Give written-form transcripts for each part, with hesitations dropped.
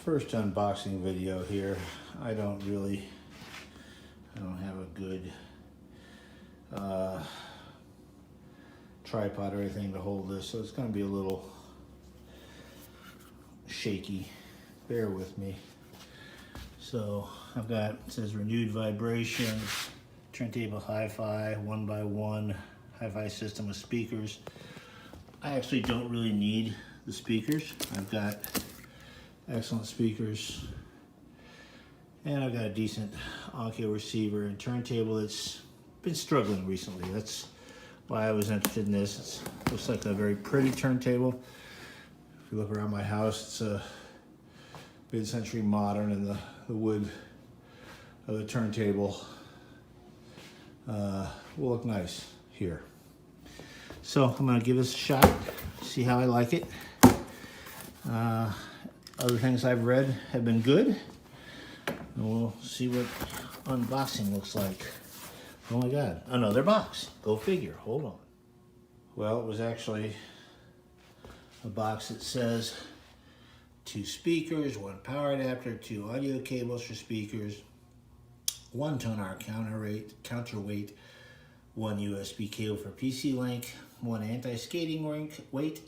First unboxing video here. I don't have a good tripod or anything to hold this, so it's going to be a little shaky. Bear with me. So I've got, it says renewed vibrations, Turntable HiFi, 1x1 HiFi system with speakers. I actually don't really need the speakers. I've got excellent speakers, and I've got a decent audio receiver and turntable that's been struggling recently. That's why I was interested in this. It looks like a very pretty turntable. If you look around my house, it's a mid-century modern, and the wood of the turntable will look nice here. So I'm going to give this a shot, see how I like it. Other things I've read have been good, and we'll see what unboxing looks like. Oh my God, another box. Go figure, hold on. Well, it was actually a box that says 2 speakers, 1 power adapter, 2 audio cables for speakers, 1 toner counterweight, 1 USB cable for PC link, 1 anti-skating weight,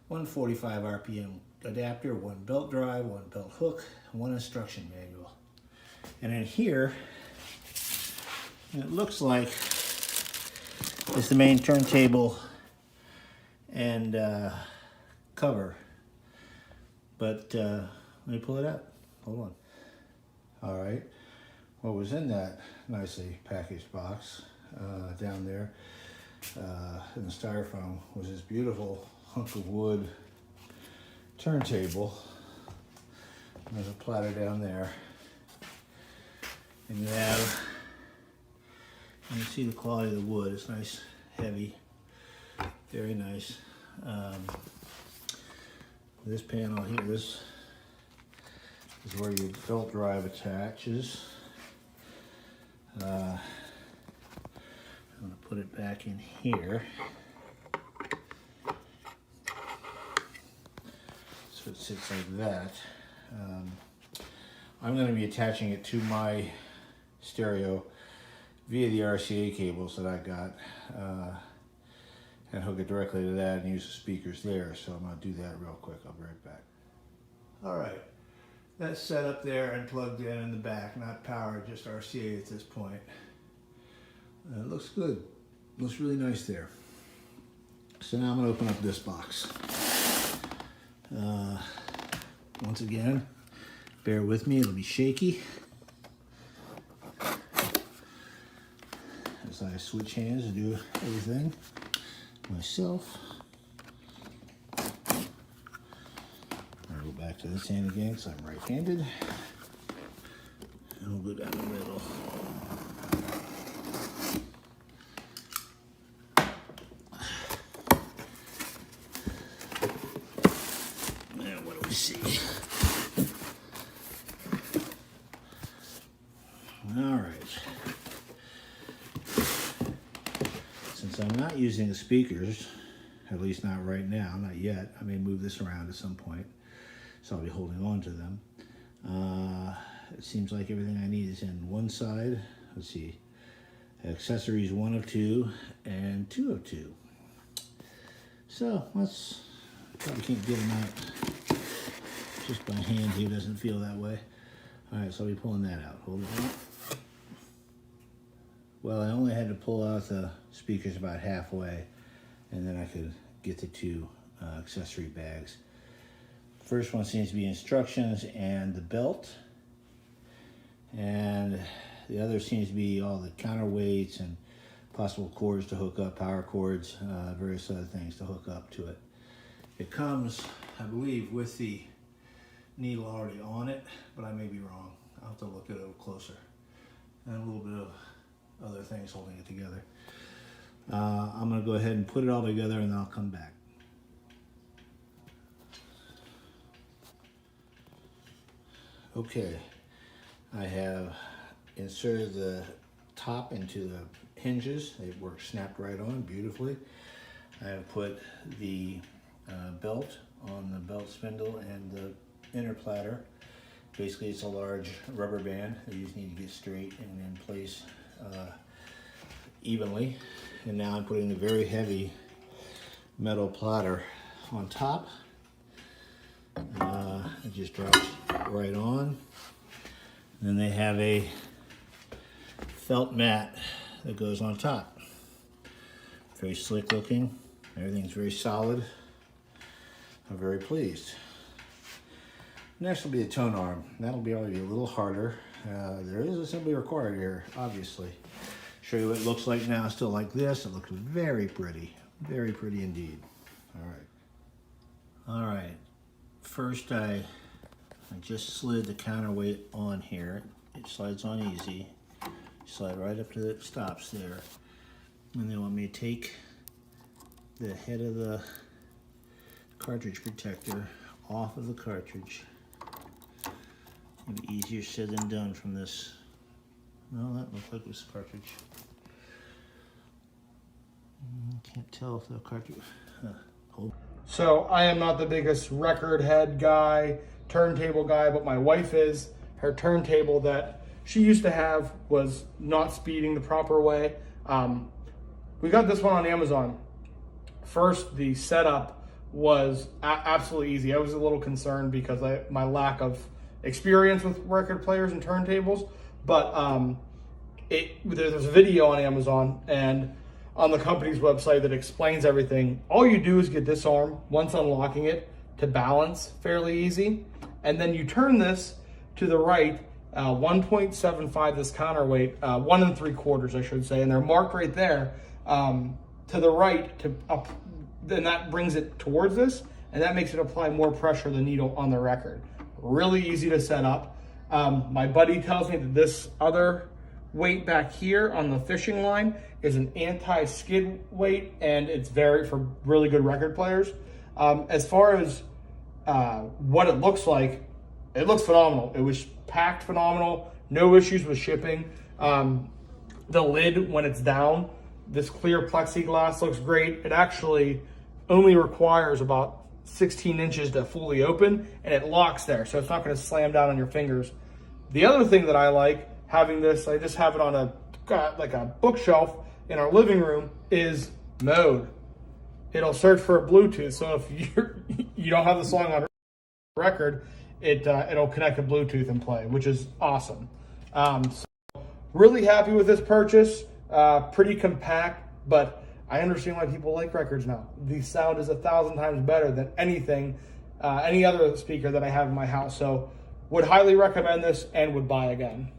1 45 RPM adapter, 1 belt drive, 1 belt hook, 1 instruction manual. And in here, it looks like it's the main turntable and cover. But let me pull it out. Hold on. All right. What was in that nicely packaged box down there in the styrofoam was this beautiful hunk of wood turntable. And there's a platter down there. And you can see the quality of the wood. It's nice, heavy, very nice. This panel here, this is where your belt drive attaches. I'm going to put it back in here. So it sits like that. I'm going to be attaching it to my stereo via the RCA cables that I got, and hook it directly to that and use the speakers there. So I'm going to do that real quick. I'll be right back. All right, that's set up there and plugged in the back, not powered, just RCA at this point. It looks good. Looks really nice there. So now I'm going to open up this box. Once again, bear with me, it'll be shaky as I switch hands and do everything myself. I'll go back to this hand again because I'm right-handed, and we'll go down the middle. And what do we see? All right. Since I'm not using the speakers, at least not right now, not yet, I may move this around at some point, so I'll be holding on to them. It seems like everything I need is in one side. Let's see. Accessories 1 of 2 and 2 of 2. So probably can't get them out just by hand here, doesn't feel that way. All right, so I'll be pulling that out. Hold it on. Well, I only had to pull out the speakers about halfway, and then I could get the 2 accessory bags. First one seems to be instructions and the belt, and the other seems to be all the counterweights and possible cords to hook up, power cords, various other things to hook up to it. It comes, I believe, with the needle already on it, but I may be wrong. I'll have to look at it a little closer. And a little bit of other things holding it together. I'm going to go ahead and put it all together, and then I'll come back. Okay, I have inserted the top into the hinges. They work snapped right on beautifully. I have put the belt on the belt spindle and the inner platter Basically, it's a large rubber band that you just need to get straight and in place evenly. And now I'm putting the very heavy metal platter on top. It just drops right on. And then they have a felt mat that goes on top. Very slick looking. Everything's very solid. I'm very pleased. Next will be the tone arm. That'll be already a little harder. There is assembly required here, obviously. Show you what it looks like now, still like this. It looks very pretty indeed. All right. First, I just slid the counterweight on here. It slides on easy. Slide right up to the stops there. And they want me to take the head of the cartridge protector off of the cartridge. It'll be easier said than done from this. No, that looks like it was a cartridge. Can't tell if the cartridge. So I am not the biggest record head guy, turntable guy, but my wife is. Her turntable that she used to have was not speeding the proper way. We got this one on Amazon. First, the setup was absolutely easy. I was a little concerned because my lack of experience with record players and turntables, but there's a video on Amazon and on the company's website that explains everything. All you do is get this arm, once unlocking it, to balance fairly easy, and then you turn this to the right, 1.75 this counterweight, 1 3/4 I should say, and they're marked right there to the right to up. Then that brings it towards this, and that makes it apply more pressure to the needle on the record. Really easy to set up. My buddy tells me that this other weight back here on the fishing line is an anti-skid weight, and it's for really good record players. As far as what it looks like, it looks phenomenal. It was packed phenomenal, no issues with shipping. The lid, when it's down, this clear plexiglass looks great. It actually only requires about 16 inches to fully open, and it locks there, so it's not going to slam down on your fingers. The other thing that I like having this, I just have it on like a bookshelf in our living room, is mode. It'll search for a Bluetooth, so if you don't have the song on record, it'll connect to Bluetooth and play, which is awesome. So really happy with this purchase. Pretty compact, but I understand why people like records now. The sound is 1,000 times better than any other speaker that I have in my house. So would highly recommend this and would buy again.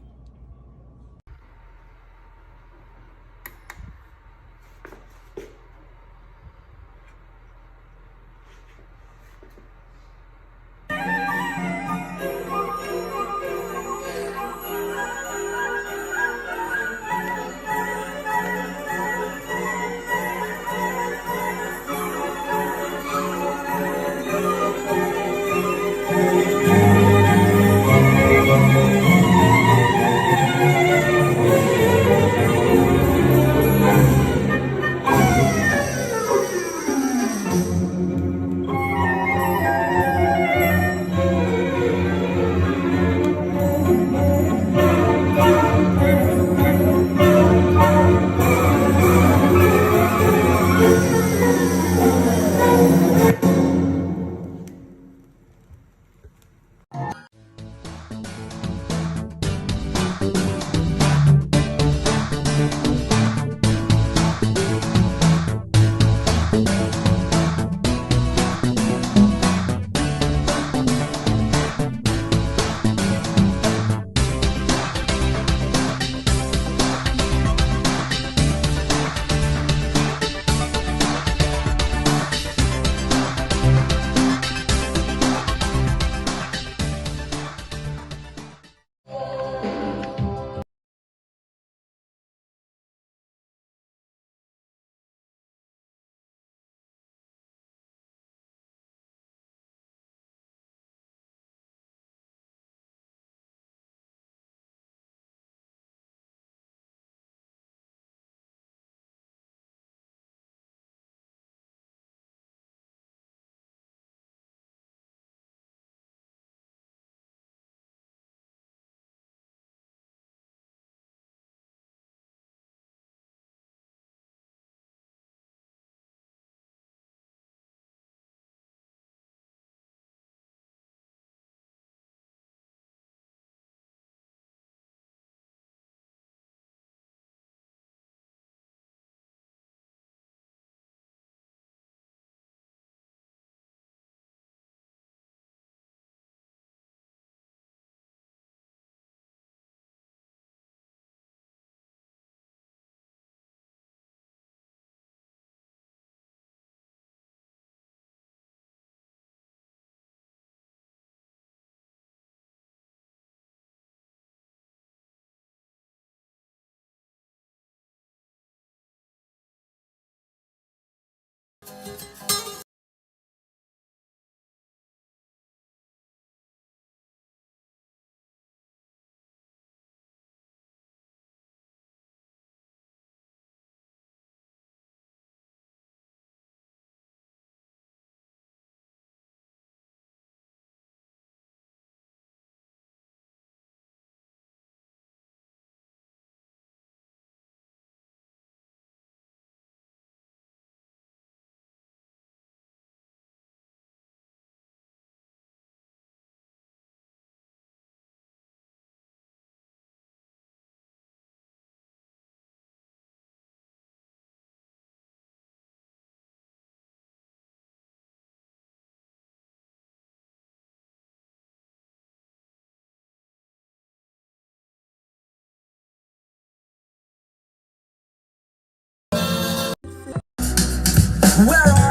Where are